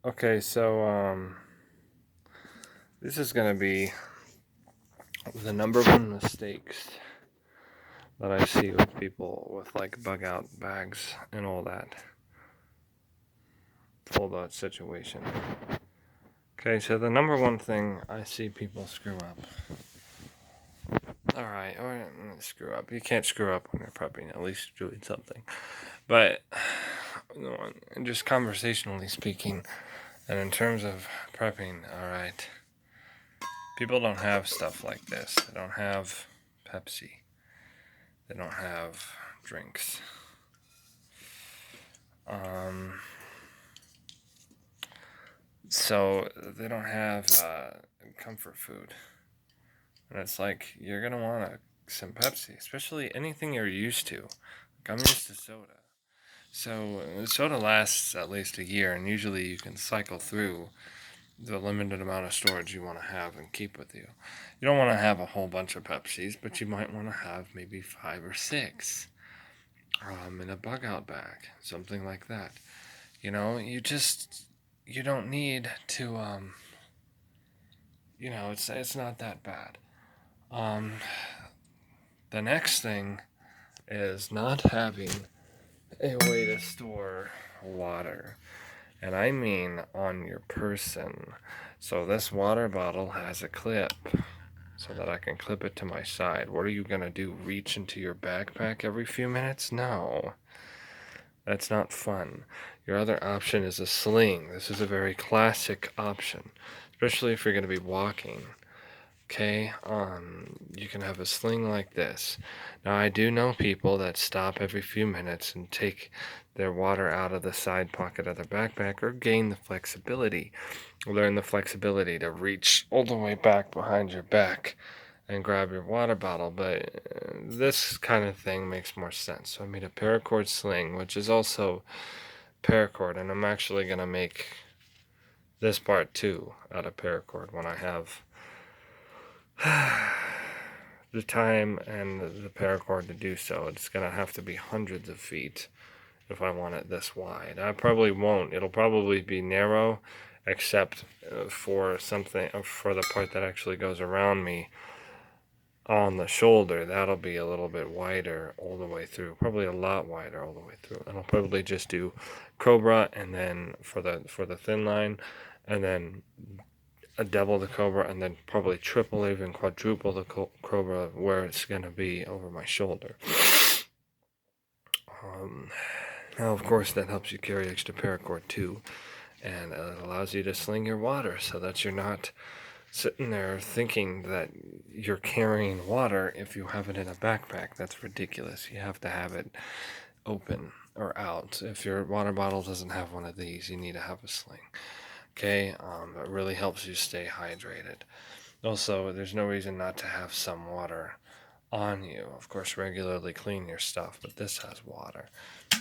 Okay, so this is gonna be the number one mistakes that I see with people with like bug out bags and all that. All that situation. Okay, so the number one thing I see people screw up. Alright, or screw up. You can't screw up when you're prepping, at least you're doing something. But just conversationally speaking, and in terms of prepping, alright. People don't have stuff like this. They don't have Pepsi. They don't have drinks. Um, so they don't have comfort food. And it's like, you're going to want some Pepsi, especially anything you're used to. Like, I'm used to soda. So soda lasts at least a year, and usually you can cycle through the limited amount of storage you want to have and keep with you. You don't want to have a whole bunch of Pepsis, but you might want to have maybe 5 or 6 in a bug out bag, something like that. You don't need to, it's not that bad. The next thing is not having a way to store water. And I mean on your person. So this water bottle has a clip so that I can clip it to my side. What are you going to do? Reach into your backpack every few minutes? No. That's not fun. Your other option is a sling. This is a very classic option, especially if you're going to be walking. Okay, you can have a sling like this. Now, I do know people that stop every few minutes and take their water out of the side pocket of their backpack or gain the flexibility, learn the flexibility to reach all the way back behind your back and grab your water bottle. But this kind of thing makes more sense. So I made a paracord sling, which is also paracord, and I'm actually going to make this part too out of paracord when I have the time and the paracord to do so. It's going to have to be hundreds of feet if I want it this wide. I probably won't. It'll probably be narrow, except for the part that actually goes around me on the shoulder. That'll be a little bit wider all the way through, probably a lot wider all the way through. And I'll probably just do Cobra, and then for the thin line, and then a double the Cobra, and then probably triple, even quadruple the Cobra where it's going to be over my shoulder. Now, of course, that helps you carry extra paracord too, and it allows you to sling your water so that you're not sitting there thinking that you're carrying water if you have it in a backpack. That's ridiculous. You have to have it open or out. If your water bottle doesn't have one of these, you need to have a sling. Okay, it really helps you stay hydrated. Also, there's no reason not to have some water on you. Of course, regularly clean your stuff, but this has water.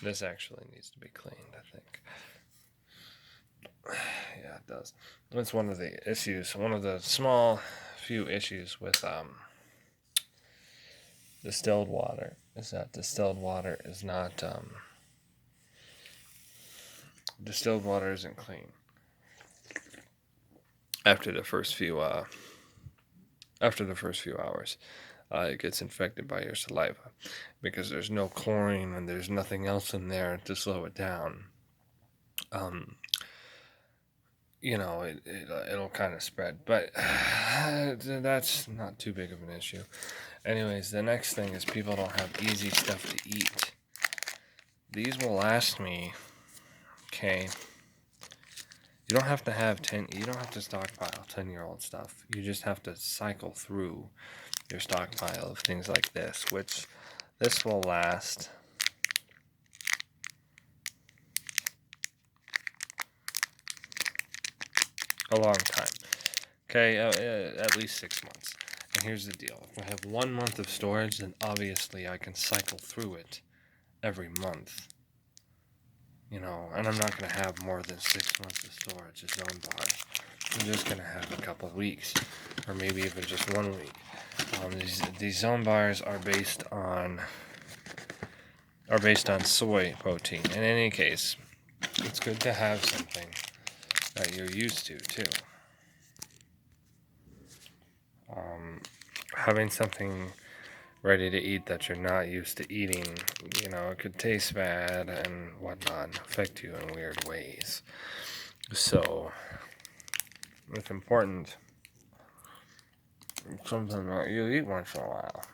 This actually needs to be cleaned, I think. Yeah, it does. That's one of the issues, one of the small few issues with distilled water, is that distilled water isn't clean after the first few hours. It gets infected by your saliva because there's no chlorine and there's nothing else in there to slow it down. It'll kind of spread, but that's not too big of an issue. Anyways, the next thing is people don't have easy stuff to eat. These will last me, okay? You don't have to stockpile 10-year-old stuff. You just have to cycle through your stockpile of things like this, which this will last a long time. Okay, at least 6 months. And here's the deal. If I have 1 month of storage, then obviously I can cycle through it every month. And I'm not going to have more than 6 months of storage of zone bars. I'm just going to have a couple weeks, or maybe even just 1 week. These zone bars are based on soy protein. In any case, it's good to have something that you're used to, too. Having something ready to eat that you're not used to eating, it could taste bad and whatnot, affect you in weird ways. So, it's important. It's something that you eat once in a while.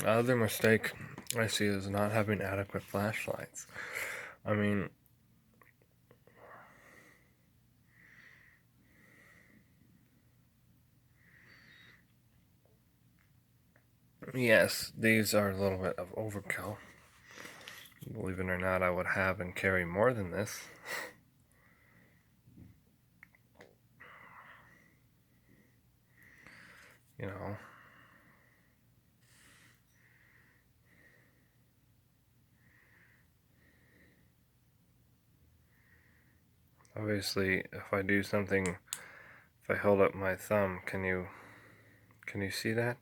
Other mistake I see is not having adequate flashlights. I mean, yes, these are a little bit of overkill. Believe it or not, I would have and carry more than this. you know. Obviously, if I do something, if I hold up my thumb, can you see that?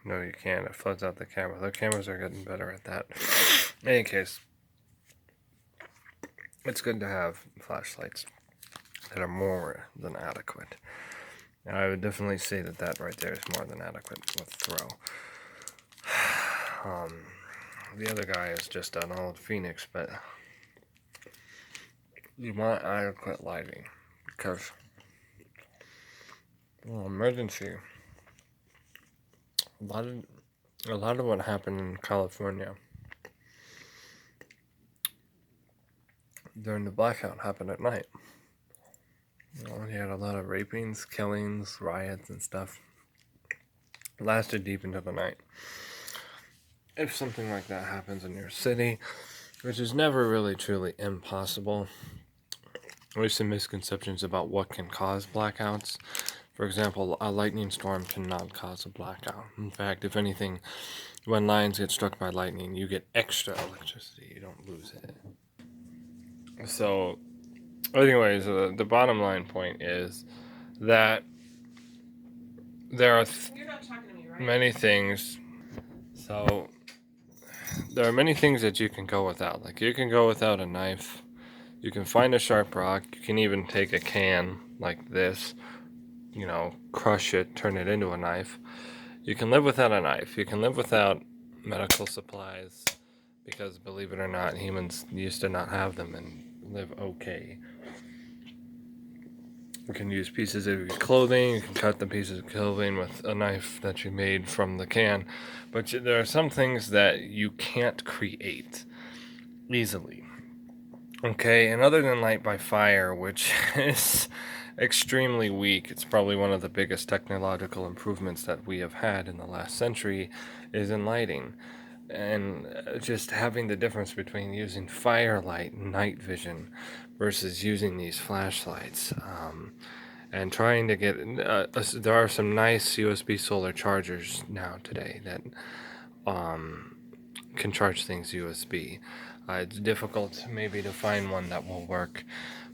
No, you can't. It floods out the camera. The cameras are getting better at that. In any case, it's good to have flashlights that are more than adequate. And I would definitely say that right there is more than adequate with throw. The other guy is just an old Phoenix, but you want adequate lighting because, emergency. A lot of what happened in California during the blackout happened at night. You had a lot of rapings, killings, riots, and stuff. It lasted deep into the night. If something like that happens in your city, which is never really truly impossible, there's some misconceptions about what can cause blackouts. For example, a lightning storm cannot cause a blackout. In fact, if anything, when lines get struck by lightning, you get extra electricity. You don't lose it. So, anyways, the bottom line point is that there are You're not talking to me, right? many things. So, there are many things that you can go without. Like, you can go without a knife. You can find a sharp rock. You can even take a can like this, crush it, turn it into a knife. You can live without a knife. You can live without medical supplies because, believe it or not, humans used to not have them and live okay. You can use pieces of your clothing. You can cut the pieces of clothing with a knife that you made from the can. But there are some things that you can't create easily. Okay, and other than light by fire, which is extremely weak, it's probably one of the biggest technological improvements that we have had in the last century, is in lighting. And just having the difference between using firelight, night vision, versus using these flashlights. And trying to get, there are some nice USB solar chargers now today that can charge things USB. It's difficult maybe to find one that will work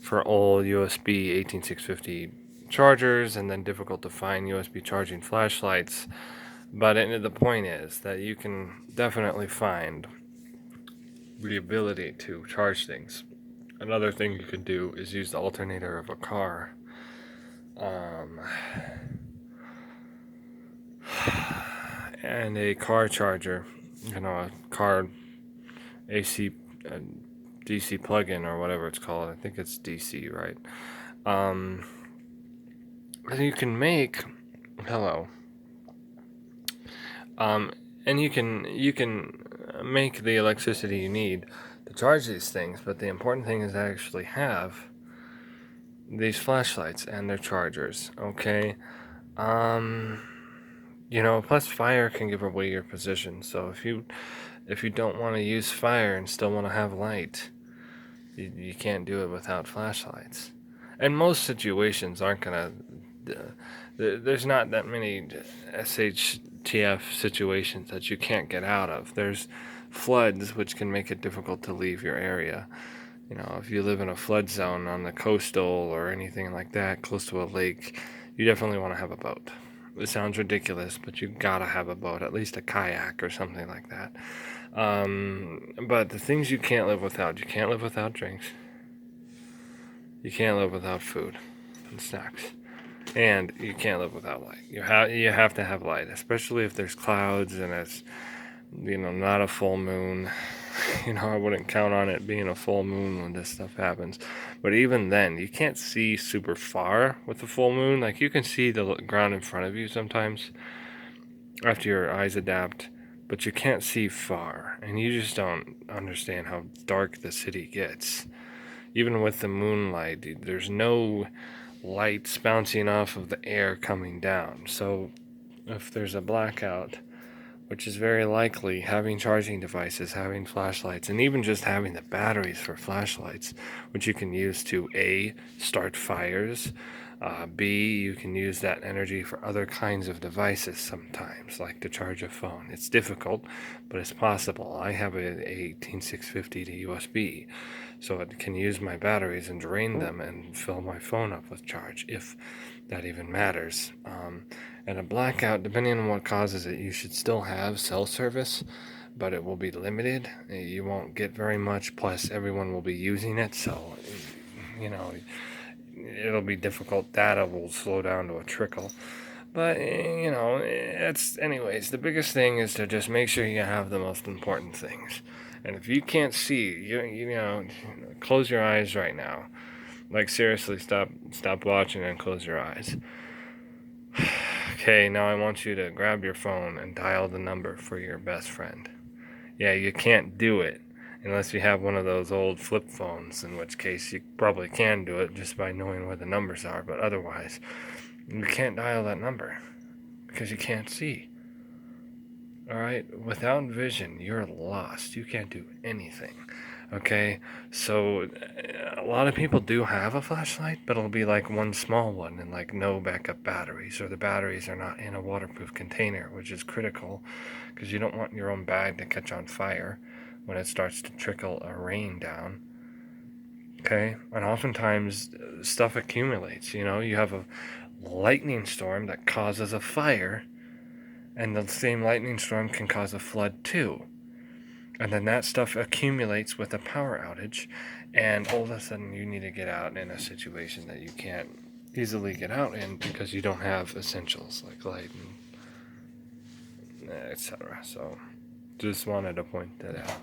for all USB 18650 chargers, and then difficult to find USB charging flashlights. But the point is that you can definitely find the ability to charge things. Another thing you could do is use the alternator of a car. And a car charger, a car AC, DC plug-in or whatever it's called. I think it's DC, right? You can make, hello. And you can make the electricity you need to charge these things, but the important thing is to actually have these flashlights and their chargers, okay? Plus fire can give away your position. So if you don't want to use fire and still want to have light, you can't do it without flashlights. And most situations aren't gonna. There's not that many SHTF situations that you can't get out of. There's floods, which can make it difficult to leave your area. If you live in a flood zone on the coastal or anything like that, close to a lake, you definitely want to have a boat. it sounds ridiculous, but you gotta have a boat, at least a kayak or something like that. But the things you can't live without: you can't live without drinks, you can't live without food and snacks, and you can't live without light. You have to have light, especially if there's clouds and it's not a full moon. I wouldn't count on it being a full moon when this stuff happens. But even then, you can't see super far with the full moon. Like, you can see the ground in front of you sometimes after your eyes adapt, but you can't see far. And you just don't understand how dark the city gets. Even with the moonlight, there's no lights bouncing off of the air coming down. So if there's a blackout, which is very likely, having charging devices, having flashlights, and even just having the batteries for flashlights, which you can use to A, start fires, B, you can use that energy for other kinds of devices sometimes, like to charge a phone. It's difficult, but it's possible. I have a 18650 to USB, so it can use my batteries and drain them and fill my phone up with charge, if that even matters. And a blackout, depending on what causes it, you should still have cell service, but it will be limited. You won't get very much, plus everyone will be using it, so it'll be difficult. Data will slow down to a trickle. But anyways, the biggest thing is to just make sure you have the most important things. And if you can't see, close your eyes right now. Like, seriously, stop watching and close your eyes. Okay, now I want you to grab your phone and dial the number for your best friend. Yeah, you can't do it unless you have one of those old flip phones, in which case you probably can do it just by knowing where the numbers are, but otherwise, you can't dial that number because you can't see. Alright? Without vision, you're lost. You can't do anything. Okay? So, a lot of people do have a flashlight, but it'll be like one small one and like no backup batteries, or the batteries are not in a waterproof container, which is critical because you don't want your own bag to catch on fire when it starts to trickle a rain down. Okay? And oftentimes, stuff accumulates. You have a lightning storm that causes a fire, and the same lightning storm can cause a flood too. And then that stuff accumulates with a power outage, and all of a sudden you need to get out in a situation that you can't easily get out in because you don't have essentials like light and etc. So just wanted to point that out.